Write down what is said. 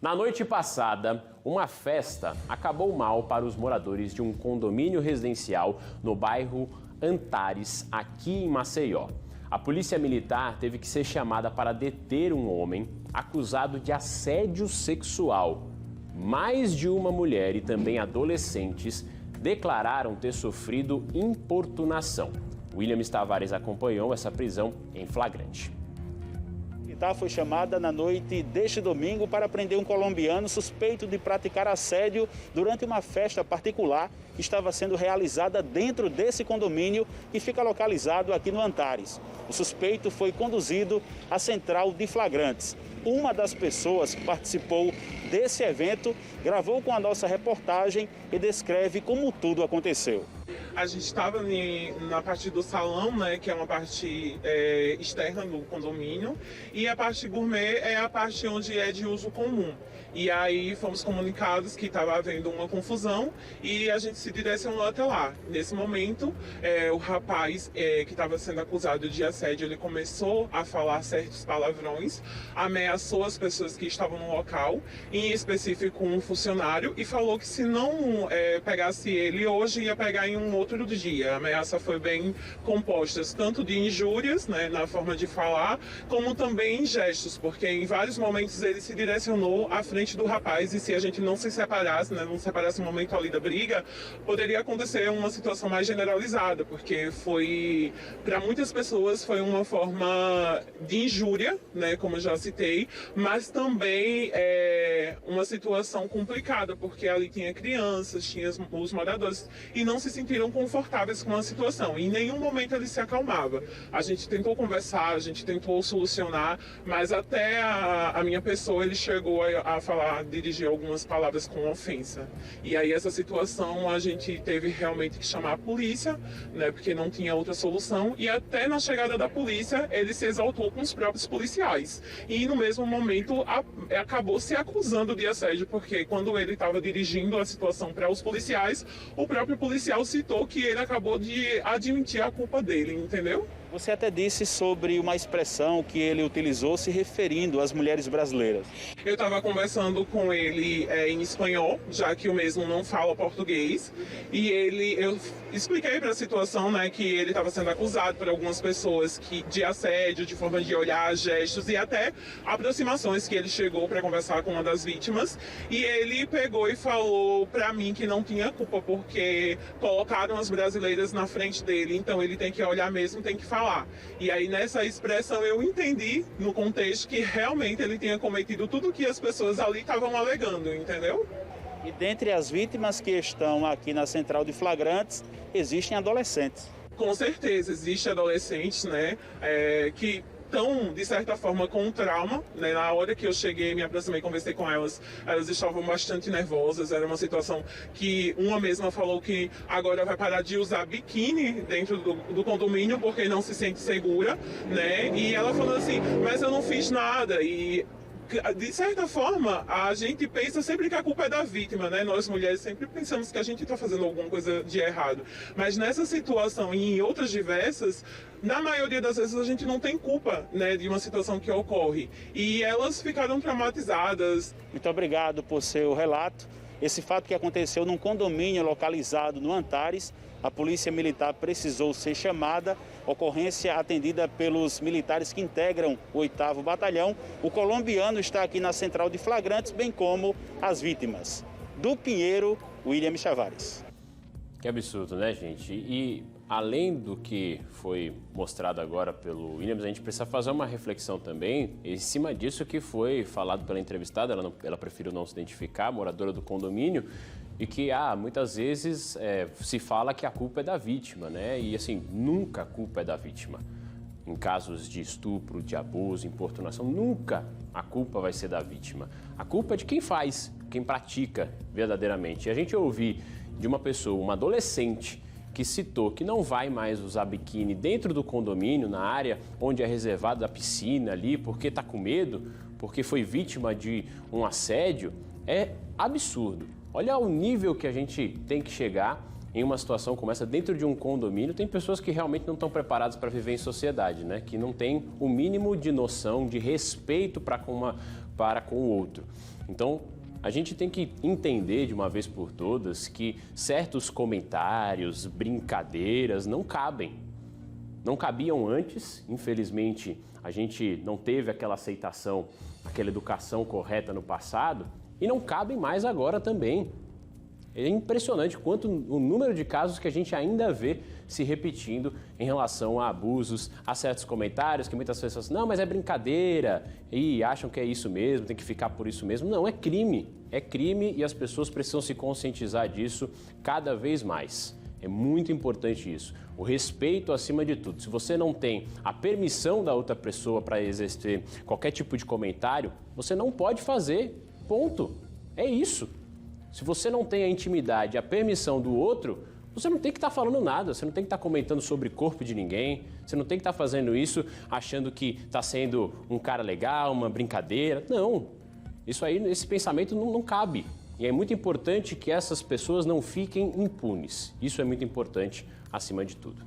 Na noite passada, uma festa acabou mal para os moradores de um condomínio residencial no bairro Antares, aqui em Maceió. A polícia militar teve que ser chamada para deter um homem acusado de assédio sexual. Mais de uma mulher e também adolescentes declararam ter sofrido importunação. William Tavares acompanhou essa prisão em flagrante. Foi chamada na noite deste domingo para prender um colombiano suspeito de praticar assédio durante uma festa particular que estava sendo realizada dentro desse condomínio que fica localizado aqui no Antares. O suspeito foi conduzido à central de flagrantes. Uma das pessoas que participou desse evento gravou com a nossa reportagem e descreve como tudo aconteceu. A gente estava na parte do salão, né, que é uma parte externa do condomínio, e a parte gourmet é a parte onde é de uso comum. E aí fomos comunicados que estava havendo uma confusão e a gente se direcionou até lá. Nesse momento, o rapaz que estava sendo acusado de assédio, ele começou a falar certos palavrões, ameaçou as pessoas que estavam no local, em específico um funcionário, e falou que se não pegasse ele hoje, ia pegar em um outro dia. A ameaça foi bem composta, tanto de injúrias, né, na forma de falar, como também em gestos, porque em vários momentos ele se direcionou à frente do rapaz, e se a gente não se separasse, né, não separasse o momento ali da briga, poderia acontecer uma situação mais generalizada, porque foi, para muitas pessoas, foi uma forma de injúria, né, como eu já citei, mas também uma situação complicada, porque ali tinha crianças, tinha os moradores, e não se sentiram confortáveis com a situação. Em nenhum momento ele se acalmava. A gente tentou conversar, a gente tentou solucionar, mas até a minha pessoa ele chegou a falar, dirigir algumas palavras com ofensa. E aí essa situação a gente teve realmente que chamar a polícia, né, porque não tinha outra solução, e até na chegada da polícia ele se exaltou com os próprios policiais. E no mesmo momento acabou se acusando de assédio, porque quando ele estava dirigindo a situação para os policiais, o próprio policial citou que ele acabou de admitir a culpa dele, entendeu? Você até disse sobre uma expressão que ele utilizou se referindo às mulheres brasileiras. Eu estava conversando com ele em espanhol, já que o mesmo não fala português, e eu expliquei para a situação, né, que ele estava sendo acusado por algumas pessoas de assédio, de forma de olhar, gestos e até aproximações, que ele chegou para conversar com uma das vítimas, e ele pegou e falou para mim que não tinha culpa, porque colocaram as brasileiras na frente dele, então ele tem que olhar mesmo, tem que falar. E aí nessa expressão eu entendi no contexto que realmente ele tinha cometido tudo que as pessoas ali estavam alegando, entendeu? E dentre as vítimas que estão aqui na central de flagrantes, existem adolescentes. Com certeza, existem adolescentes, né, que estão, de certa forma, com trauma, né? Na hora que eu cheguei, me aproximei, conversei com elas, elas estavam bastante nervosas, era uma situação que uma mesma falou que agora vai parar de usar biquíni dentro do condomínio porque não se sente segura, né? E ela falou assim, mas eu não fiz nada, e de certa forma, a gente pensa sempre que a culpa é da vítima, né? Nós mulheres sempre pensamos que a gente está fazendo alguma coisa de errado. Mas nessa situação e em outras diversas, na maioria das vezes a gente não tem culpa, né, de uma situação que ocorre. E elas ficaram traumatizadas. Muito obrigado por seu relato. Esse fato que aconteceu num condomínio localizado no Antares, a polícia militar precisou ser chamada, ocorrência atendida pelos militares que integram o 8º Batalhão. O colombiano está aqui na central de flagrantes, bem como as vítimas. Do Pinheiro, William Tavares. Que absurdo, né, gente? E além do que foi mostrado agora pelo Williams, a gente precisa fazer uma reflexão também em cima disso que foi falado pela entrevistada, ela preferiu não se identificar, moradora do condomínio, e que muitas vezes se fala que a culpa é da vítima, né? E assim, nunca a culpa é da vítima. Em casos de estupro, de abuso, importunação, nunca a culpa vai ser da vítima. A culpa é de quem faz, quem pratica verdadeiramente. E a gente ouvir de uma pessoa, uma adolescente, que citou que não vai mais usar biquíni dentro do condomínio, na área onde é reservada a piscina ali, porque está com medo, porque foi vítima de um assédio, é absurdo. Olha o nível que a gente tem que chegar em uma situação como essa dentro de um condomínio. Tem pessoas que realmente não estão preparadas para viver em sociedade, né? Que não tem o mínimo de noção, de respeito para com para com o outro. Então, a gente tem que entender de uma vez por todas que certos comentários, brincadeiras não cabem. Não cabiam antes, infelizmente a gente não teve aquela aceitação, aquela educação correta no passado e não cabem mais agora também. É impressionante quanto o número de casos que a gente ainda vê se repetindo em relação a abusos, a certos comentários que muitas pessoas não, mas é brincadeira e acham que é isso mesmo, tem que ficar por isso mesmo. Não, é crime e as pessoas precisam se conscientizar disso cada vez mais. É muito importante isso, o respeito acima de tudo. Se você não tem a permissão da outra pessoa para exercer qualquer tipo de comentário, você não pode fazer, ponto. É isso. Se você não tem a intimidade, a permissão do outro, você não tem que estar falando nada, você não tem que estar comentando sobre o corpo de ninguém, você não tem que estar fazendo isso achando que está sendo um cara legal, uma brincadeira. Não, isso aí, esse pensamento não cabe. E é muito importante que essas pessoas não fiquem impunes. Isso é muito importante acima de tudo.